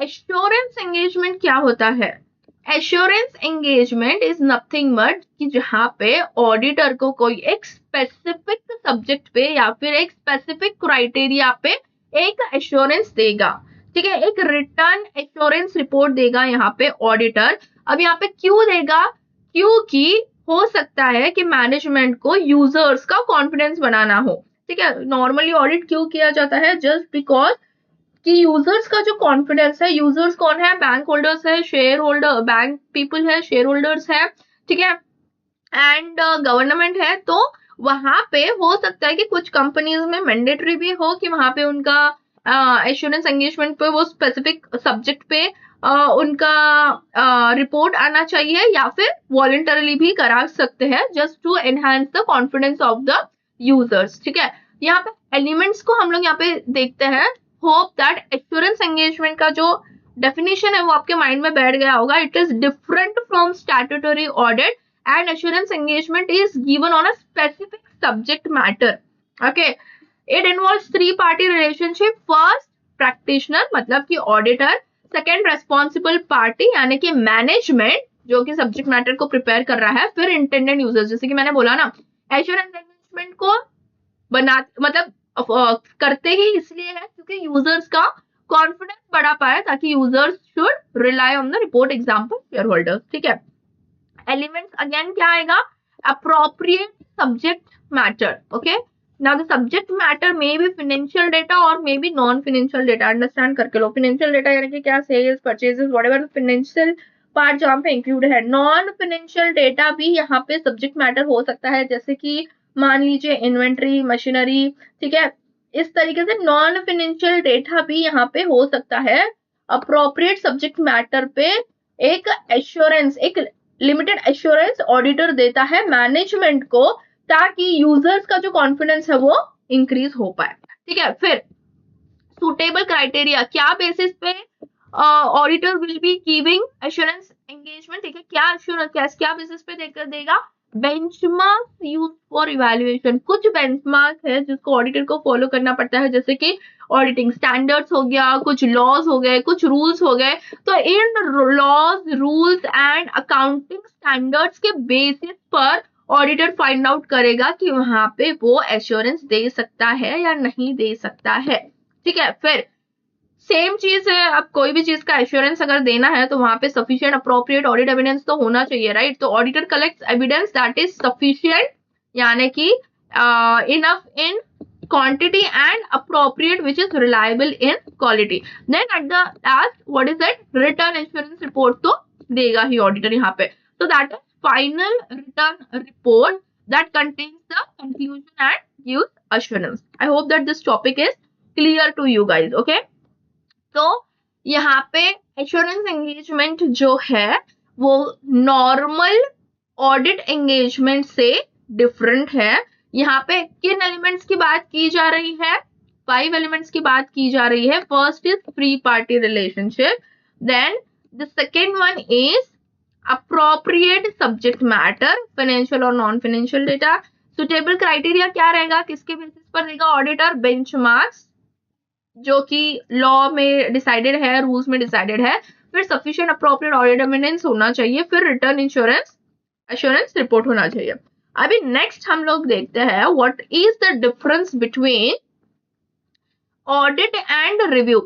Assurance engagement क्या होता है? Assurance engagement is nothing but कि जहाँ पे ऑडिटर को कोई एक स्पेसिफिक सब्जेक्ट पे या फिर एक स्पेसिफिक क्राइटेरिया पे एक एश्योरेंस देगा, ठीक है, एक रिटर्न एश्योरेंस रिपोर्ट देगा यहाँ पे ऑडिटर। अब यहाँ पे क्यों देगा? क्योंकि हो सकता है कि मैनेजमेंट को यूजर्स का कॉन्फिडेंस बनाना हो, ठीक है। नॉर्मली ऑडिट क्यों किया जाता है? जस्ट बिकॉज कि यूजर्स का जो कॉन्फिडेंस है, यूजर्स कौन है? बैंक होल्डर्स है, शेयर होल्डर, बैंक पीपल है, शेयर होल्डर्स है, ठीक है, एंड गवर्नमेंट है। तो वहां पे हो सकता है कि कुछ कंपनीज में मैंडेटरी भी हो कि वहां पे उनका एश्योरेंस एंगेजमेंट पे वो स्पेसिफिक सब्जेक्ट पे उनका रिपोर्ट आना चाहिए, या फिर वॉलंटरली भी करा सकते हैं just to enhance the confidence of the users, ठीक है। यहाँ पे एलिमेंट्स को हम लोग यहाँ पे देखते हैं। होप दैट एश्योरेंस एंगेजमेंट का जो डेफिनेशन है वो आपके माइंड में बैठ गया होगा। It is different from statutory audit and assurance engagement is given on a specific subject matter. Okay, it involves three party relationship. First, practitioner मतलब कि auditor. Second, responsible party यानी कि management जो कि subject matter को prepare कर रहा है। फिर intended users, जैसे कि मैंने बोला ना, assurance engagement को बना मतलब करते ही इसलिए है क्योंकि users का confidence बढ़ा पाए, ताकि users should rely on the report, example shareholders, ठीक है। एलिमेंट्स अगेन क्या आएगा? appropriate subject matter. Okay, now the subject matter may be financial data or may be non financial data. Understand करके लो। financial data यानी कि क्या? Sales, purchases, whatever financial part जहाँ पे इंक्लूड है। नॉन फाइनेंशियल डेटा भी यहाँ पे सब्जेक्ट मैटर हो सकता है, जैसे कि मान लीजिए इन्वेंट्री, मशीनरी, ठीक है। इस तरीके से नॉन फाइनेंशियल डेटा भी यहाँ पे हो सकता है। अप्रोप्रिएट सब्जेक्ट मैटर पे एक एश्योरेंस, एक लिमिटेड एश्योरेंस ऑडिटर देता है मैनेजमेंट को, ताकि यूजर्स का जो कॉन्फिडेंस है वो इंक्रीज हो पाए, ठीक है। फिर सुटेबल क्राइटेरिया, क्या बेसिस पे auditor will be giving assurance engagement, ठीक है। क्या एश्योरेंस, क्या बेसिस पे देकर देगा? Benchmark use for evaluation. कुछ बेंचमार्क है जिसको ऑडिटर को फॉलो करना पड़ता है, जैसे कि ऑडिटिंग स्टैंडर्ड्स हो गया, कुछ लॉज हो गए, कुछ रूल्स हो गए। तो in laws, rules and accounting standards के बेसिस पर ऑडिटर फाइंड आउट करेगा कि वहां पे वो एश्योरेंस दे सकता है या नहीं दे सकता है, ठीक है। फिर सेम चीज है, अब कोई भी चीज का एश्योरेंस अगर देना है तो वहां पे सफिशिएंट अप्रोप्रिएट ऑडिट एविडेंस तो होना चाहिए, राइट। तो auditor collects evidence that is sufficient यानी कि enough in quantity and appropriate which is reliable in quality. Then at the last what is that? Return assurance report तो देगा ही auditor यहाँ पे। So that is final return report that contains the conclusion and gives assurance. I hope that this topic is clear to you guys. Okay, तो यहाँ पे assurance engagement जो है वो नॉर्मल ऑडिट एंगेजमेंट से डिफरेंट है। यहाँ पे किन एलिमेंट्स की बात की जा रही है? 5 एलिमेंट्स की बात की जा रही है। First is free party relationship, then the second one is appropriate subject matter, financial और non financial data. Suitable criteria क्या रहेगा? किसके बेसिस पर देगा ऑडिटर? बेंचमार्क्स जो कि लॉ में डिसाइडेड है, रूल्स में डिसाइडेड है। फिर सफिशिएंट अप्रोप्रिएट ऑडिट एविडेंस होना चाहिए। फिर रिटर्न एश्योरेंस रिपोर्ट होना चाहिए। अभी नेक्स्ट हम लोग देखते हैं what is the difference between audit and review.